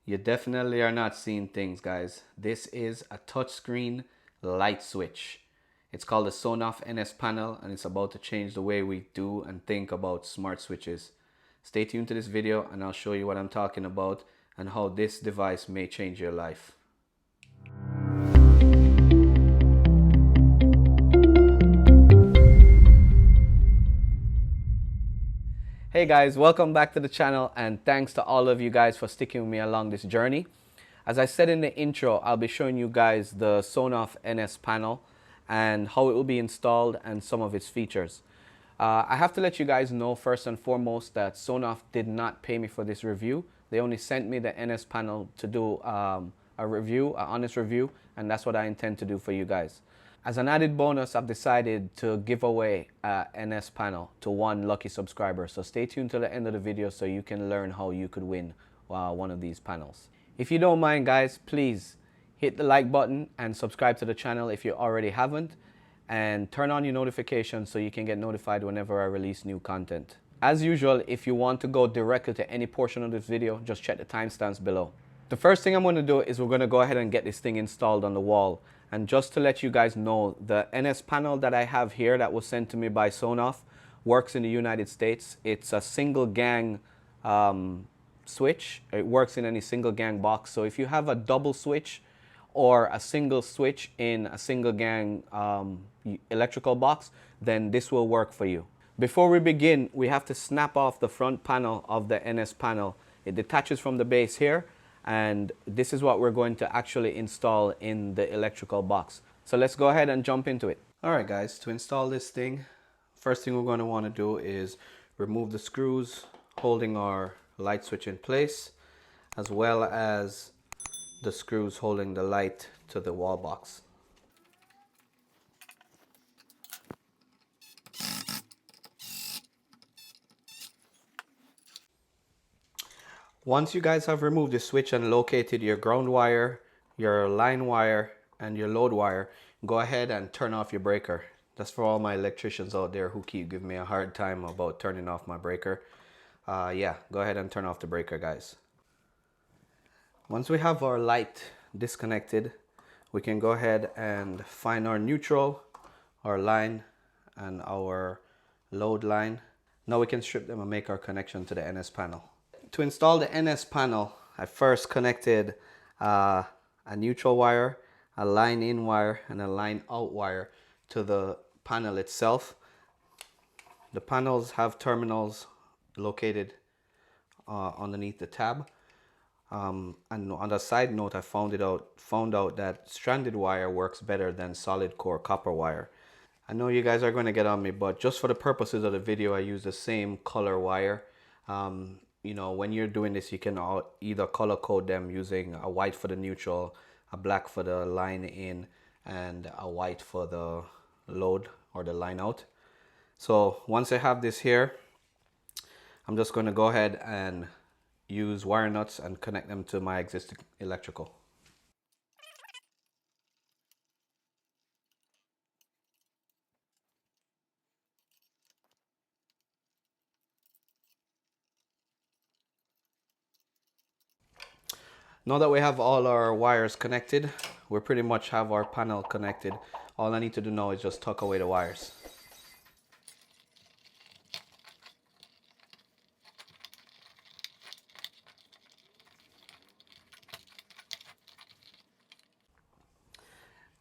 You definitely are not seeing things, guys. This is a touchscreen light switch. It's called the Sonoff NSPanel, and it's about to change the way we do and think about smart switches. Stay tuned to this video and I'll show you what I'm talking about and how this device may change your life. Hey guys, welcome back to the channel, and thanks to all of you guys for sticking with me along this journey. As I said in the intro, I'll be showing you guys the Sonoff NSPanel and how it will be installed and some of its features. I have to let you guys know first and foremost that Sonoff did not pay me for this review. They only sent me the NSPanel to do a review, an honest review, and that's what I intend to do for you guys. As an added bonus, I've decided to give away an NSPanel to one lucky subscriber. So stay tuned to the end of the video so you can learn how you could win one of these panels. If you don't mind, guys, please hit the like button and subscribe to the channel if you already haven't. And turn on your notifications so you can get notified whenever I release new content. As usual, if you want to go directly to any portion of this video, just check the timestamps below. The first thing I'm going to do is we're going to go ahead and get this thing installed on the wall. And just to let you guys know, the NSPanel that I have here that was sent to me by Sonoff works in the United States. It's a single gang switch. It works in any single gang box. So if you have a double switch or a single switch in a single gang electrical box, then this will work for you. Before we begin, we have to snap off the front panel of the NSPanel. It detaches from the base here, and this is what we're going to actually install in the electrical box. So let's go ahead and jump into it. Alright guys, to install this thing, first thing we're going to want to do is remove the screws holding our light switch in place, as well as the screws holding the light to the wall box. Once you guys have removed the switch and located your ground wire, your line wire, and your load wire, go ahead and turn off your breaker. That's for all my electricians out there who keep giving me a hard time about turning off my breaker. Yeah, go ahead and turn off the breaker, guys. Once we have our light disconnected, we can go ahead and find our neutral, our line, and our load line. Now we can strip them and make our connection to the NSPanel. To install the NSPanel, I first connected a neutral wire, a line in wire, and a line out wire to the panel itself. The panels have terminals located underneath the tab. And on the side note, I found out that stranded wire works better than solid core copper wire. I know you guys are going to get on me, but just for the purposes of the video, I use the same color wire. You know, when you're doing this, you can either color code them using a white for the neutral, a black for the line in, and a white for the load or the line out. So once I have this here, I'm just going to go ahead and use wire nuts and connect them to my existing electrical. Now that we have all our wires connected, we pretty much have our panel connected. All I need to do now is just tuck away the wires.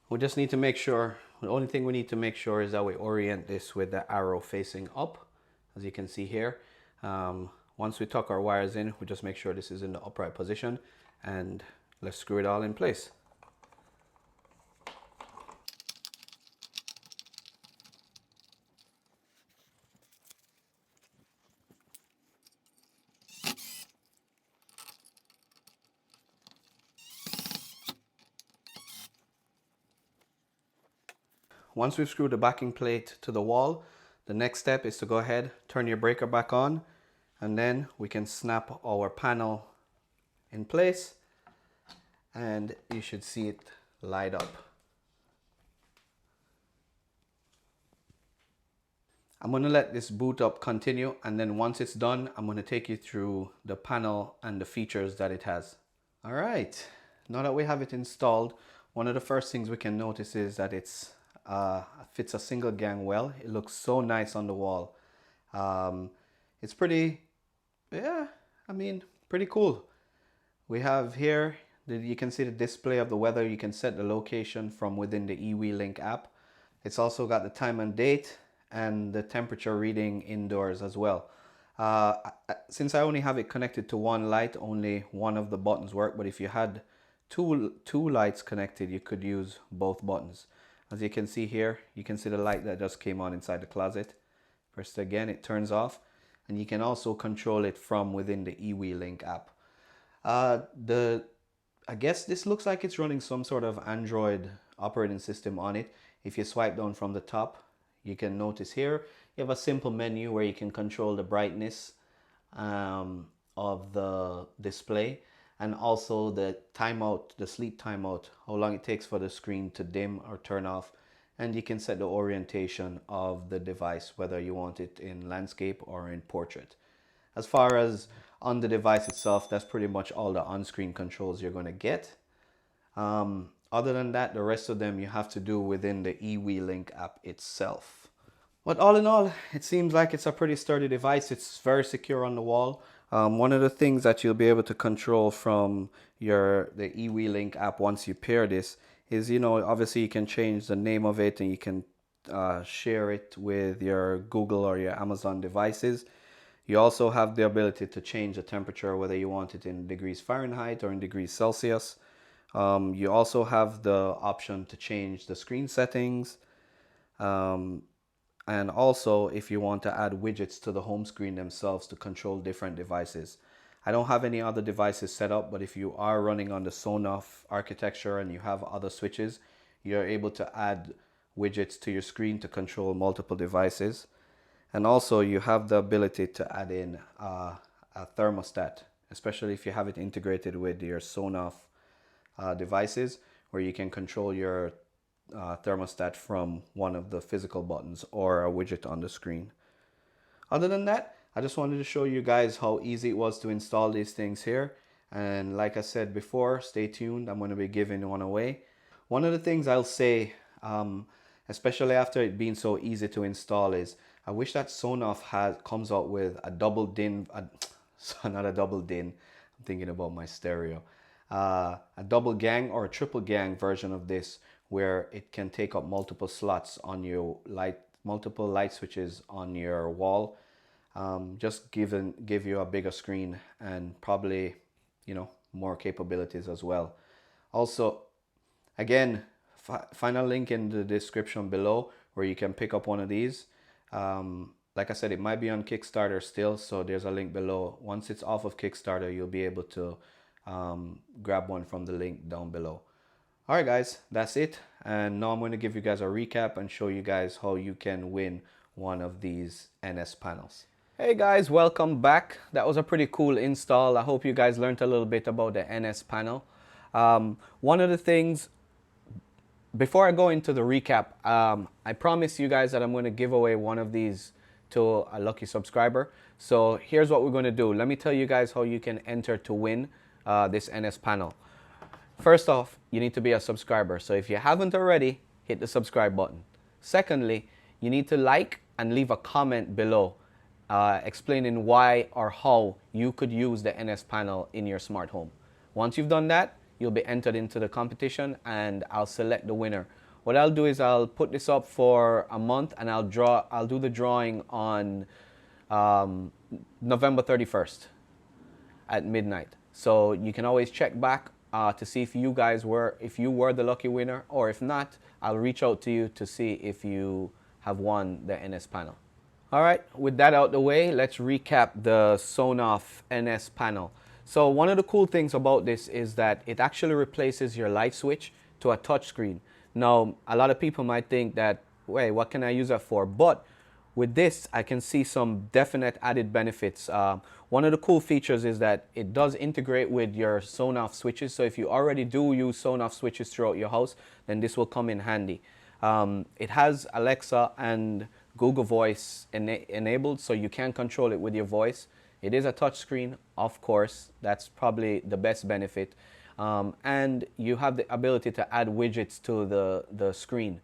We just need to make sure, the only thing we need to make sure is that we orient this with the arrow facing up, as you can see here. Once we tuck our wires in, we just make sure this is in the upright position, and let's screw it all in place. Once we've screwed the backing plate to the wall, the next step is to go ahead, turn your breaker back on, and then we can snap our panel in place, and you should see it light up. I'm going to let this boot up continue, and then once it's done, I'm going to take you through the panel and the features that it has. All right, now that we have it installed, one of the first things we can notice is that fits a single gang well. It looks so nice on the wall. Um, it's pretty, yeah, I mean, pretty cool. We have here, you can see the display of the weather. You can set the location from within the eWeLink app. It's also got the time and date and the temperature reading indoors as well. Since I only have it connected to one light, only one of the buttons work. But if you had two lights connected, you could use both buttons. As you can see here, you can see the light that just came on inside the closet. Press it again, it turns off. And you can also control it from within the eWeLink app. I guess this looks like it's running some sort of Android operating system on it. If you swipe down from the top, you can notice here you have a simple menu where you can control the brightness of the display, and also the timeout, the sleep timeout, how long it takes for the screen to dim or turn off. And you can set the orientation of the device, whether you want it in landscape or in portrait. As far as on the device itself, that's pretty much all the on-screen controls you're going to get. Other than that, the rest of them you have to do within the eWeLink app itself. But all in all, it seems like it's a pretty sturdy device. It's very secure on the wall. One of the things that you'll be able to control from the eWeLink app once you pair this is, obviously you can change the name of it, and you can share it with your Google or your Amazon devices. You also have the ability to change the temperature, whether you want it in degrees Fahrenheit or in degrees Celsius. You also have the option to change the screen settings. And also, if you want to add widgets to the home screen themselves to control different devices. I don't have any other devices set up, but if you are running on the Sonoff architecture and you have other switches, you're able to add widgets to your screen to control multiple devices. And also you have the ability to add in a thermostat, especially if you have it integrated with your Sonoff devices, where you can control your thermostat from one of the physical buttons or a widget on the screen. Other than that, I just wanted to show you guys how easy it was to install these things here. And like I said before, stay tuned. I'm going to be giving one away. One of the things I'll say, especially after it being so easy to install, is I wish that Sonoff comes out with a double DIN, not a double DIN, I'm thinking about my stereo, a double gang or a triple gang version of this, where it can take up multiple slots on your multiple light switches on your wall. Just give you a bigger screen and probably, more capabilities as well. Also, again, find a link in the description below where you can pick up one of these. Like I said, it might be on Kickstarter still, so there's a link below. Once it's off of Kickstarter, you'll be able to grab one from the link down below. All right, guys, that's it. And now I'm going to give you guys a recap and show you guys how you can win one of these NS panels. Hey guys, welcome back. That was a pretty cool install. I hope you guys learned a little bit about the NS panel. One of the things, before I go into the recap, I promise you guys that I'm going to give away one of these to a lucky subscriber. So here's what we're going to do. Let me tell you guys how you can enter to win this NS panel. First off, you need to be a subscriber. So if you haven't already, hit the subscribe button. Secondly, you need to like and leave a comment below explaining why or how you could use the NS panel in your smart home. Once you've done that, you'll be entered into the competition and I'll select the winner. What I'll do is I'll put this up for a month and I'll do the drawing on November 31st at midnight. So you can always check back to see if you were the lucky winner, or if not, I'll reach out to you to see if you have won the NS panel. All right, with that out the way, let's recap the Sonoff NS panel. So one of the cool things about this is that it actually replaces your light switch to a touch screen. Now, a lot of people might think that, wait, what can I use that for? But with this, I can see some definite added benefits. One of the cool features is that it does integrate with your Sonoff switches. So if you already do use Sonoff switches throughout your house, then this will come in handy. It has Alexa and Google Voice enabled, so you can control it with your voice. It is a touch screen, of course. That's probably the best benefit. and you have the ability to add widgets to the screen.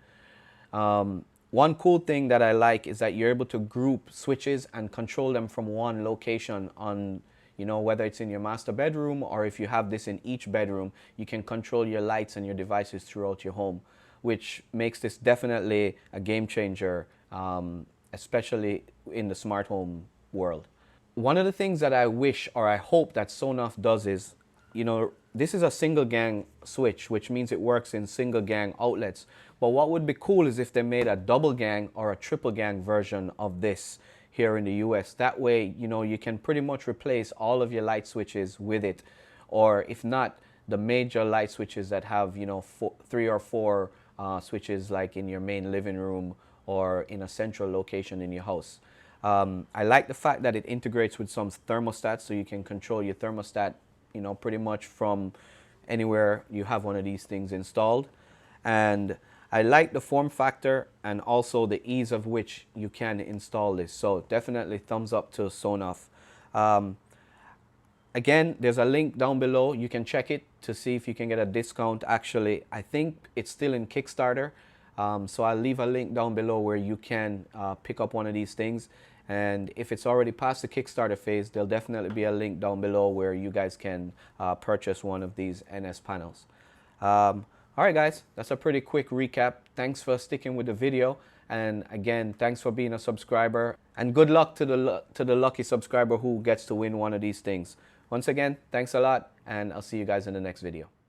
One cool thing that I like is that you're able to group switches and control them from one location on, you know, whether it's in your master bedroom or if you have this in each bedroom, you can control your lights and your devices throughout your home, which makes this definitely a game changer, especially in the smart home world. One of the things that I wish or I hope that Sonoff does is, you know, this is a single gang switch, which means it works in single gang outlets. But what would be cool is if they made a double gang or a triple gang version of this here in the US. That way, you know, you can pretty much replace all of your light switches with it. Or if not, the major light switches that have, you know, 3 or 4 switches like in your main living room or in a central location in your house. I like the fact that it integrates with some thermostats, so you can control your thermostat, you know, pretty much from anywhere you have one of these things installed. And I like the form factor and also the ease of which you can install this. So definitely thumbs up to Sonoff. Again, there's a link down below. You can check it to see if you can get a discount. Actually, I think it's still in Kickstarter. So I'll leave a link down below where you can pick up one of these things. And if it's already past the Kickstarter phase, there'll definitely be a link down below where you guys can purchase one of these NS panels. All right, guys, that's a pretty quick recap. Thanks for sticking with the video. And again, thanks for being a subscriber. And good luck to the lucky subscriber who gets to win one of these things. Once again, thanks a lot, and I'll see you guys in the next video.